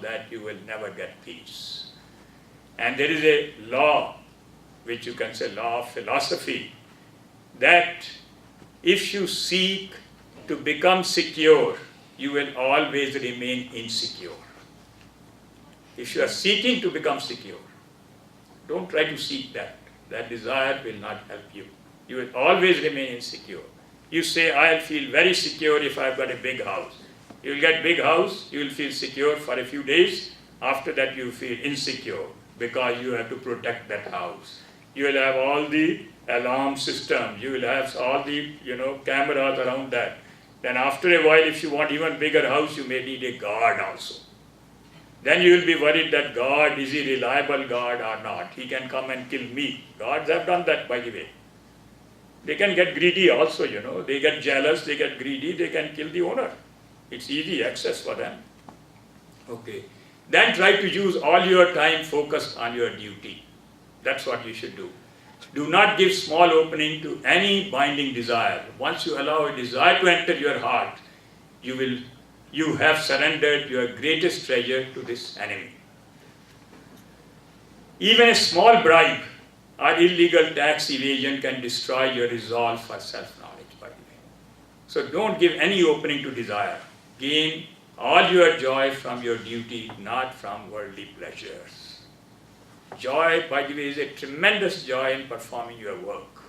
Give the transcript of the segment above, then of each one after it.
that, you will never get peace. And there is a law, which you can say law of philosophy, that if you seek to become secure, you will always remain insecure. If you are seeking to become secure, don't try to seek that. That desire will not help you. You will always remain insecure. You say, I'll feel very secure if I've got a big house. You will get big house, you will feel secure for a few days. After that, you feel insecure because you have to protect that house. You will have all the alarm system. You will have all the cameras around that. Then after a while, if you want even bigger house, you may need a guard also. Then you will be worried that God, is he reliable God or not? He can come and kill me. Gods have done that, by the way. They can get greedy also, They get jealous, they get greedy, they can kill the owner. It's easy access for them. Okay. Then try to use all your time focused on your duty. That's what you should do. Do not give small opening to any binding desire. Once you allow a desire to enter your heart, you have surrendered your greatest treasure to this enemy. Even a small bribe or illegal tax evasion can destroy your resolve for self-knowledge, by the way. So don't give any opening to desire. Gain all your joy from your duty, not from worldly pleasures. Joy, by the way, is a tremendous joy in performing your work.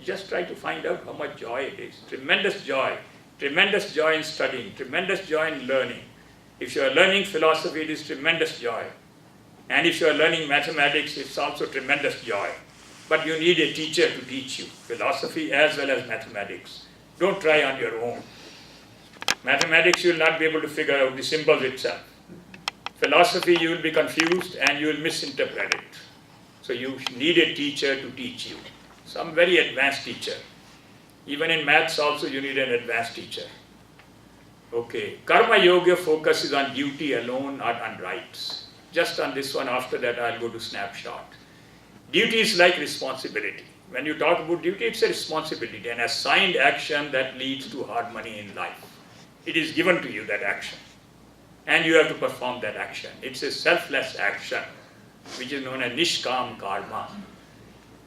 Just try to find out how much joy it is. Tremendous joy in studying, tremendous joy in learning. If you are learning philosophy, it is tremendous joy. And if you are learning mathematics, it's also tremendous joy. But you need a teacher to teach you philosophy as well as mathematics. Don't try on your own. Mathematics, you will not be able to figure out the symbols itself. Philosophy, you will be confused and you will misinterpret it. So you need a teacher to teach you. Some very advanced teacher. Even in maths also, you need an advanced teacher. Okay. Karma Yoga focuses on duty alone, not on rights. Just on this one, after that I'll go to snapshot. Duty is like responsibility. When you talk about duty, it's a responsibility, an assigned action that leads to hard money in life. It is given to you, that action. And you have to perform that action. It's a selfless action, which is known as Nishkam Karma.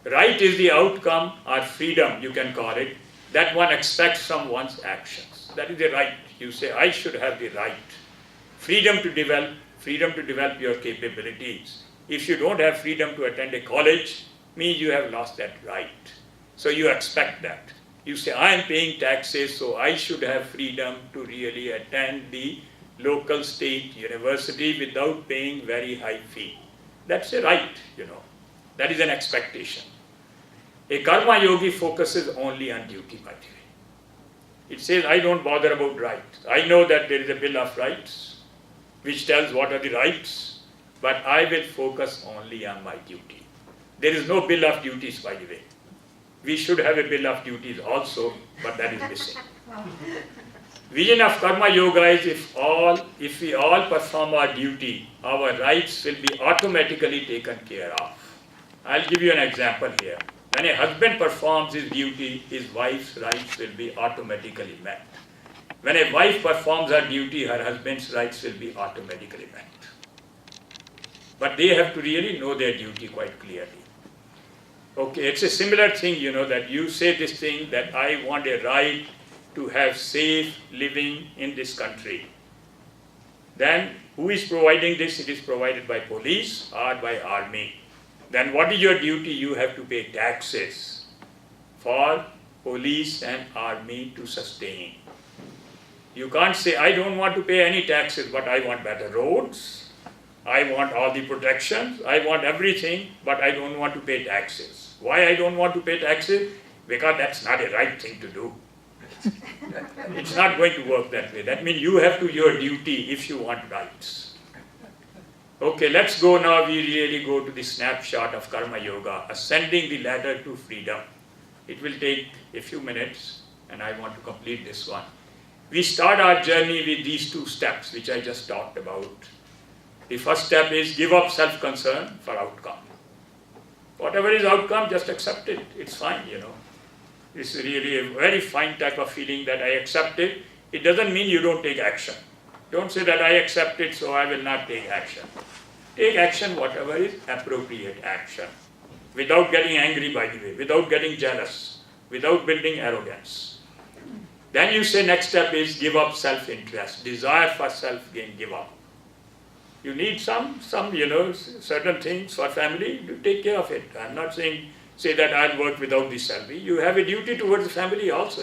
Right is the outcome, or freedom, you can call it, that one expects from one's actions. That is the right. You say, I should have the right. Freedom to develop your capabilities. If you don't have freedom to attend a college, means you have lost that right. So you expect that. You say, I am paying taxes, so I should have freedom to really attend the local state university without paying very high fee. That's a right, That is an expectation. A karma yogi focuses only on duty, by the way. It says, I don't bother about rights. I know that there is a Bill of Rights, which tells what are the rights, but I will focus only on my duty. There is no Bill of Duties, by the way. We should have a Bill of Duties also, but that is missing. Vision of Karma Yoga is if we all perform our duty, our rights will be automatically taken care of. I'll give you an example here. When a husband performs his duty, his wife's rights will be automatically met. When a wife performs her duty, her husband's rights will be automatically met. But they have to really know their duty quite clearly. Okay, it's a similar thing, that you say this thing that I want a right to have safe living in this country. Then who is providing this? It is provided by police or by army. Then what is your duty? You have to pay taxes for police and army to sustain. You can't say, I don't want to pay any taxes, but I want better roads, I want all the protections, I want everything, but I don't want to pay taxes. Why I don't want to pay taxes? Because that's not a right thing to do. It's not going to work that way. That means you have to do your duty if you want rights. Okay, let's go now. We really go to the snapshot of Karma Yoga, ascending the ladder to freedom. It will take a few minutes, and I want to complete this one. We start our journey with these two steps, which I just talked about. The first step is give up self-concern for outcome. Whatever is outcome, just accept it. It's fine, It's really a very fine type of feeling that I accept it. It doesn't mean you don't take action. Don't say that I accept it, so I will not take action. Take action, whatever is appropriate action, without getting angry, by the way, without getting jealous, without building arrogance. Then you say next step is give up self-interest, desire for self-gain, give up. You need some certain things for family, you take care of it. I'm not saying, say that I'll work without the salary. You have a duty towards the family also,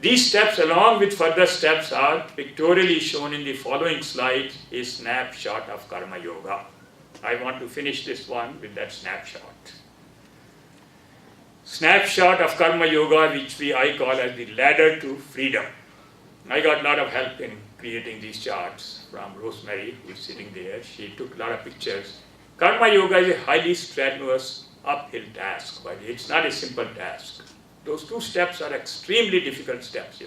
These steps, along with further steps, are pictorially shown in the following slide, a snapshot of Karma Yoga. I want to finish this one with that snapshot. Snapshot of Karma Yoga, which I call as the ladder to freedom. I got a lot of help in creating these charts from Rosemary, who is sitting there. She took a lot of pictures. Karma Yoga is a highly strenuous uphill task, but it's not a simple task. Those two steps are extremely difficult steps,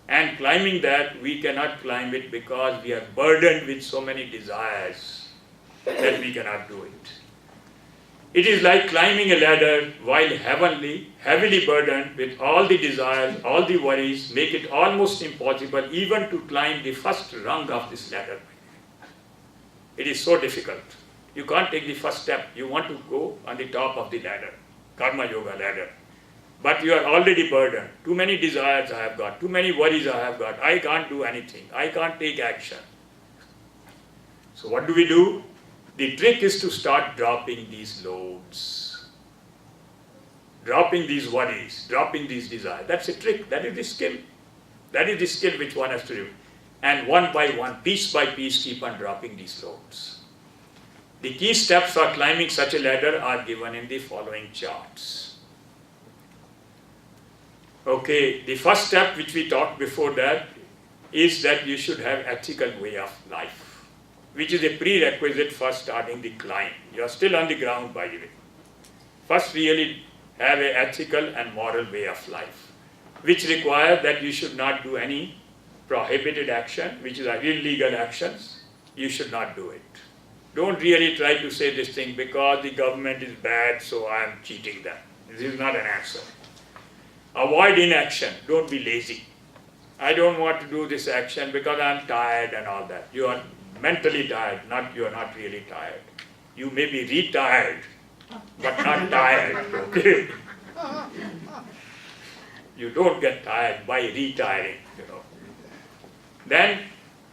And climbing that, we cannot climb it because we are burdened with so many desires that we cannot do it. It is like climbing a ladder while heavily burdened with all the desires, all the worries, make it almost impossible even to climb the first rung of this ladder. It is so difficult. You can't take the first step. You want to go on the top of the ladder, Karma Yoga ladder. But you are already burdened. Too many desires I have got, too many worries I have got. I can't do anything. I can't take action. So what do? The trick is to start dropping these loads, dropping these worries, dropping these desires. That's a trick. That is the skill. That is the skill which one has to do. And one by one, piece by piece, keep on dropping these loads. The key steps for climbing such a ladder are given in the following charts. Okay, the first step which we talked before that is that you should have ethical way of life, which is a prerequisite for starting the climb. You are still on the ground, by the way. First, really have an ethical and moral way of life, which requires that you should not do any prohibited action, which is illegal actions. You should not do it. Don't really try to say this thing because the government is bad, so I am cheating them. This is not an answer. Avoid inaction. Don't be lazy. I don't want to do this action because I'm tired and all that. You are mentally tired, you are not really tired. You may be retired, but not tired, okay? You don't get tired by retiring, Then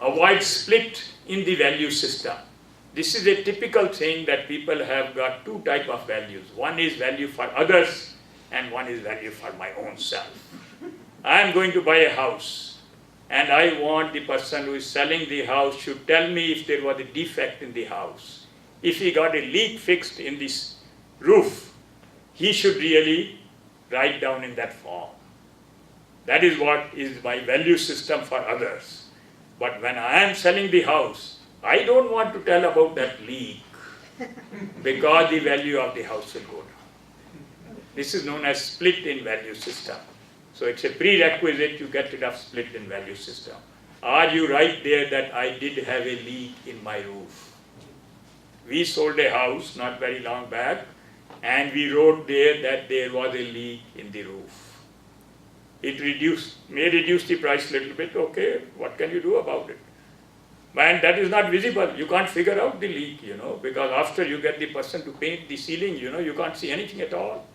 avoid split in the value system. This is a typical thing that people have got two types of values. One is value for others and one is value for my own self. I am going to buy a house and I want the person who is selling the house should tell me if there was a defect in the house. If he got a leak fixed in this roof, he should really write down in that form. That is what is my value system for others. But when I am selling the house, I don't want to tell about that leak because the value of the house will go down. This is known as split in value system. So it's a prerequisite to get rid of split in value system. Are you right there that I did have a leak in my roof? We sold a house not very long back and we wrote there that there was a leak in the roof. It may reduce the price a little bit, okay, what can you do about it? And that is not visible. You can't figure out the leak, because after you get the person to paint the ceiling, you can't see anything at all.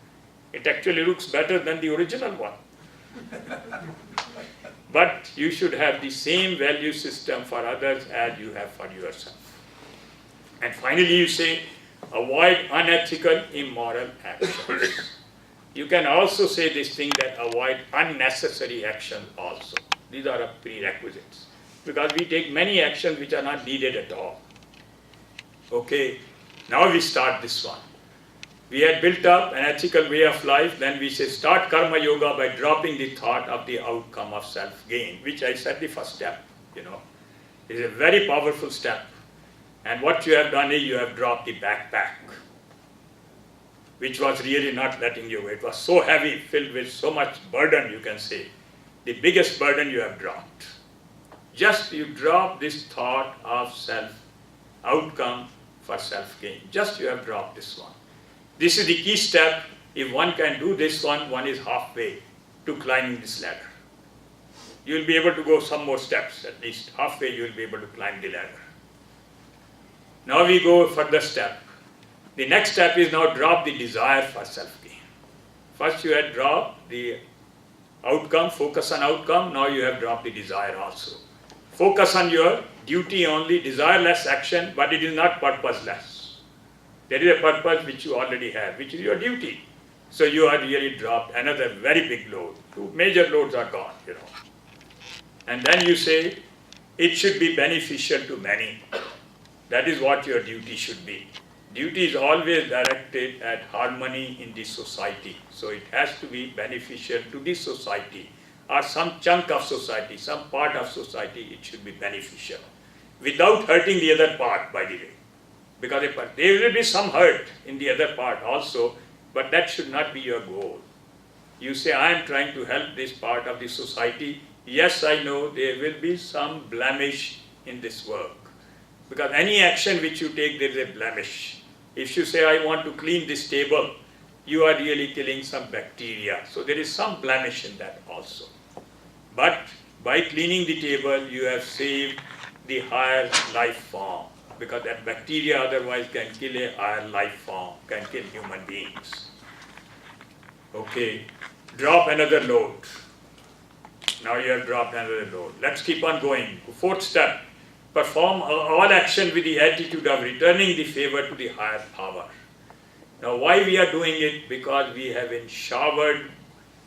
It actually looks better than the original one. But you should have the same value system for others as you have for yourself. And finally you say, avoid unethical, immoral actions. You can also say this thing that avoid unnecessary action also. These are prerequisites. Because we take many actions which are not needed at all. Okay, now we start this one. We had built up an ethical way of life, then we say start Karma Yoga by dropping the thought of the outcome of self-gain, which I said the first step, It is a very powerful step. And what you have done is you have dropped the backpack, which was really not letting you go. It was so heavy, filled with so much burden, you can say. The biggest burden you have dropped. Just you drop this thought of outcome for self-gain. Just you have dropped this one. This is the key step. If one can do this one is halfway to climbing this ladder. You will be able to go some more steps, at least halfway you will be able to climb the ladder. Now we go further step. The next step is now drop the desire for self-gain. First you had dropped the outcome, focus on outcome, now you have dropped the desire also. Focus on your duty only, desireless action, but it is not purposeless. There is a purpose which you already have, which is your duty. So you are really dropped another very big load. Two major loads are gone, And then you say, it should be beneficial to many. That is what your duty should be. Duty is always directed at harmony in the society. So it has to be beneficial to the society, or some chunk of society, some part of society, it should be beneficial. Without hurting the other part, by the way. Because there will be some hurt in the other part also, but that should not be your goal. You say, I am trying to help this part of the society. Yes, I know there will be some blemish in this work. Because any action which you take, there is a blemish. If you say, I want to clean this table, you are really killing some bacteria. So there is some blemish in that also. But by cleaning the table, you have saved the higher life form. Because that bacteria otherwise can kill a higher life form, can kill human beings. Okay, drop another load. Now you have dropped another load. Let's keep on going. Fourth step. Perform all action with the attitude of returning the favor to the higher power. Now why we are doing it? Because we have been showered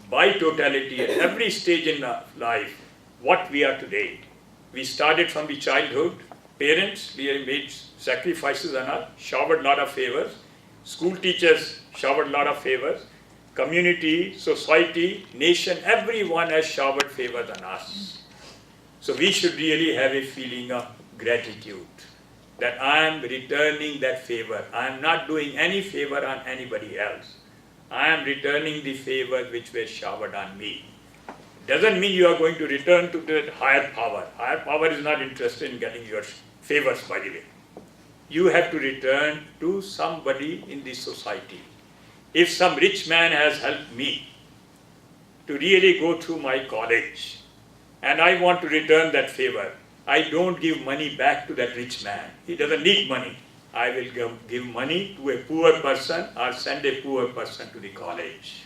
by totality at every stage in life what we are today. We started from the childhood. Parents, we have made sacrifices on us, showered a lot of favors. School teachers showered a lot of favors. Community, society, nation, everyone has showered favors on us. So we should really have a feeling of gratitude that I am returning that favor. I am not doing any favor on anybody else. I am returning the favors which were showered on me. Doesn't mean you are going to return to the higher power. Higher power is not interested in getting your favors, by the way. You have to return to somebody in the society. If some rich man has helped me to really go through my college, and I want to return that favor, I don't give money back to that rich man. He doesn't need money. I will give money to a poor person or send a poor person to the college.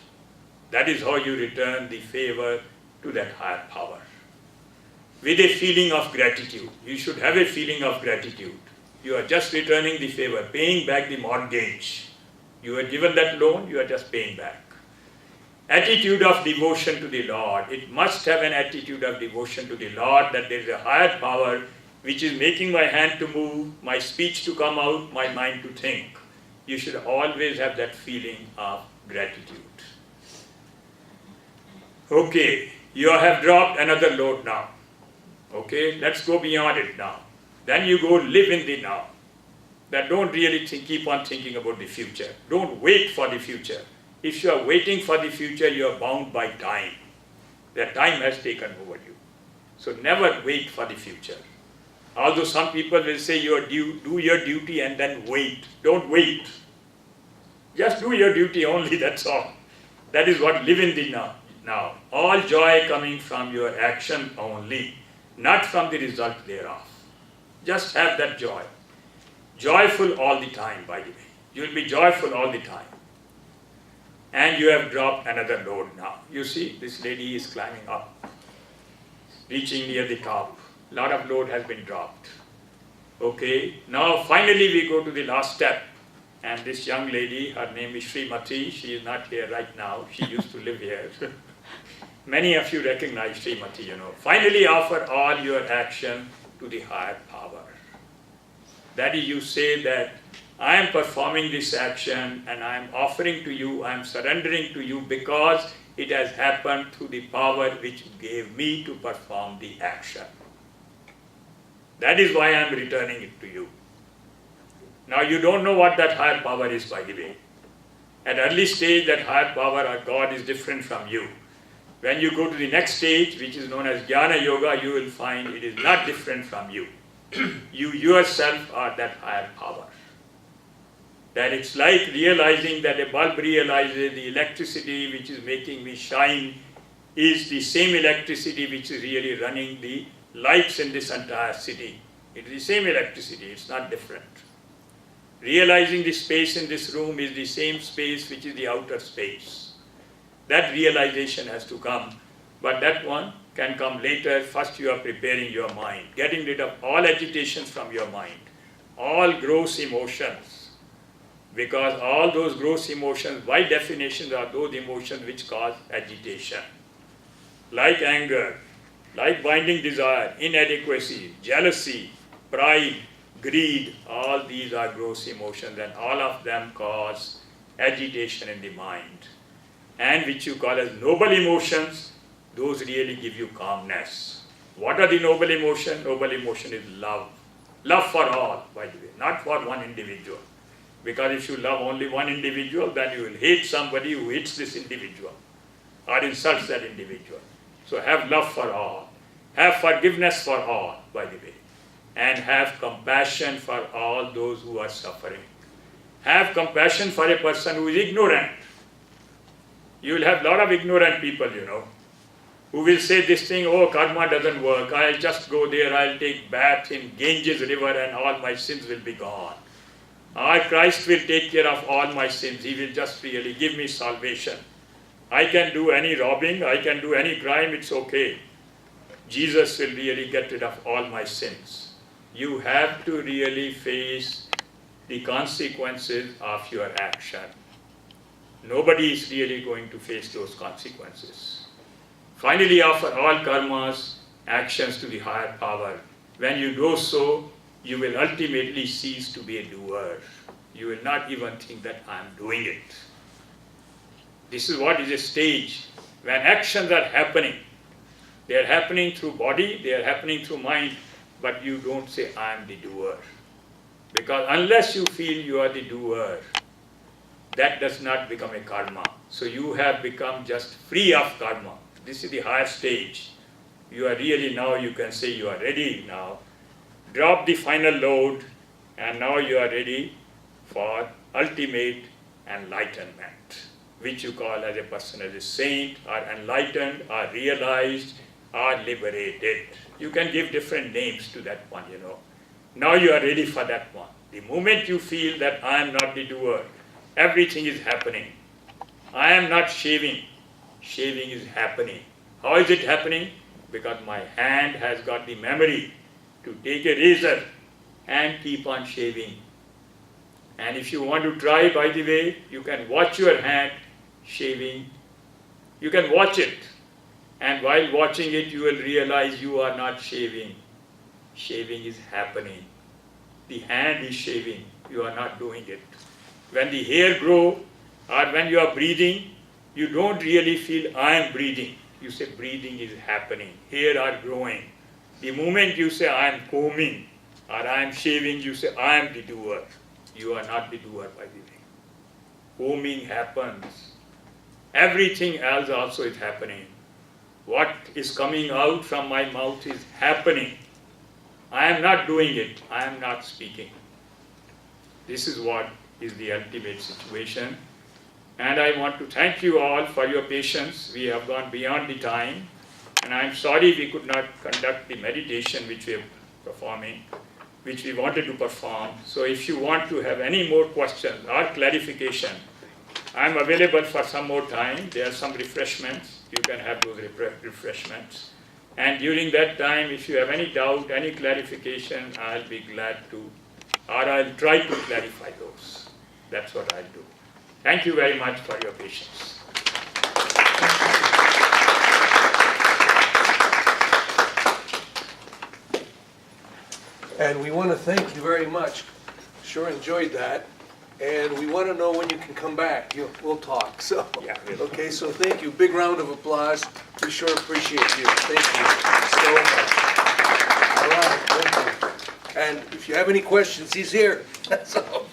That is how you return the favor to that higher power. With a feeling of gratitude. You should have a feeling of gratitude. You are just returning the favor, paying back the mortgage. You are given that loan, you are just paying back. Attitude of devotion to the Lord. It must have an attitude of devotion to the Lord, that there is a higher power which is making my hand to move, my speech to come out, my mind to think. You should always have that feeling of gratitude. Okay, you have dropped another load now. Okay, let's go beyond it now. Then you go live in the now. That don't really keep on thinking about the future. Don't wait for the future. If you are waiting for the future, you are bound by time. That time has taken over you. So never wait for the future. Although some people will say do your duty and then wait. Don't wait. Just do your duty only, that's all. That is what live in the now. All joy coming from your action only, not from the result thereof. Just have that joy. Joyful all the time, by the way. You will be joyful all the time. And you have dropped another load now. You see, this lady is climbing up, reaching near the top. A lot of load has been dropped. Okay, now finally we go to the last step. And this young lady, her name is Srimati. She is not here right now. She used to live here. Many of you recognize Srimati, Finally offer all your action to the higher power. That is, you say that I am performing this action and I am offering to you, I am surrendering to you because it has happened through the power which gave me to perform the action. That is why I am returning it to you. Now you don't know what that higher power is, by the way. At early stage, that higher power or God is different from you. When you go to the next stage, which is known as Jnana Yoga, you will find it is not different from you. You yourself are that higher power. That it's like realizing that a bulb realizes the electricity which is making me shine is the same electricity which is really running the lights in this entire city. It is the same electricity, it's not different. Realizing the space in this room is the same space which is the outer space. That realization has to come, but that one can come later. First you are preparing your mind, getting rid of all agitations from your mind, all gross emotions, because all those gross emotions by definition are those emotions which cause agitation, like anger, like binding desire, inadequacy, jealousy, pride, greed. All these are gross emotions, and all of them cause agitation in the mind. And which you call as noble emotions, those really give you calmness. What are the noble emotions? Noble emotion is love. Love for all, by the way, not for one individual. Because if you love only one individual, then you will hate somebody who hates this individual or insults that individual. So have love for all. Have forgiveness for all, by the way. And have compassion for all those who are suffering. Have compassion for a person who is ignorant. You will have a lot of ignorant people, who will say this thing, oh, karma doesn't work. I'll just go there, I'll take bath in Ganges river and all my sins will be gone. Or Christ will take care of all my sins. He will just really give me salvation. I can do any robbing, I can do any crime, it's okay. Jesus will really get rid of all my sins. You have to really face the consequences of your action. Nobody is really going to face those consequences. Finally, offer all karmas, actions to the higher power. When you do so, you will ultimately cease to be a doer. You will not even think that I am doing it. This is what is a stage when actions are happening. They are happening through body, they are happening through mind, but you don't say I am the doer. Because unless you feel you are the doer, that does not become a karma. So you have become just free of karma. This is the higher stage. You are really now, you can say you are ready now. Drop the final load, and now you are ready for ultimate enlightenment, which you call as a person as a saint, or enlightened, or realized, or liberated. You can give different names to that one, Now you are ready for that one. The moment you feel that I am not the doer, everything is happening. I am not shaving. Shaving is happening. How is it happening? Because my hand has got the memory to take a razor and keep on shaving. And if you want to try, by the way, you can watch your hand shaving. You can watch it. And while watching it, you will realize you are not shaving. Shaving is happening. The hand is shaving. You are not doing it. When the hair grows, or when you are breathing, you don't really feel I am breathing. You say breathing is happening. Hair are growing. The moment you say I am combing or I am shaving, you say I am the doer. You are not the doer, by the way. Combing happens. Everything else also is happening. What is coming out from my mouth is happening. I am not doing it. I am not speaking. This is what is the ultimate situation. And I want to thank you all for your patience. We have gone beyond the time. And I'm sorry we could not conduct the meditation which we are performing, which we wanted to perform. So if you want to have any more questions or clarification, I'm available for some more time. There are some refreshments. You can have those refreshments. And during that time, if you have any doubt, any clarification, I'll be glad to, or I'll try to clarify those. That's what I'll do. Thank you very much for your patience. And we want to thank you very much. Sure enjoyed that. And we want to know when you can come back. We'll talk. So, Yeah, we'll okay, so thank you. Big round of applause. We sure appreciate you. Thank you so much. All right, thank you. And if you have any questions, he's here. So.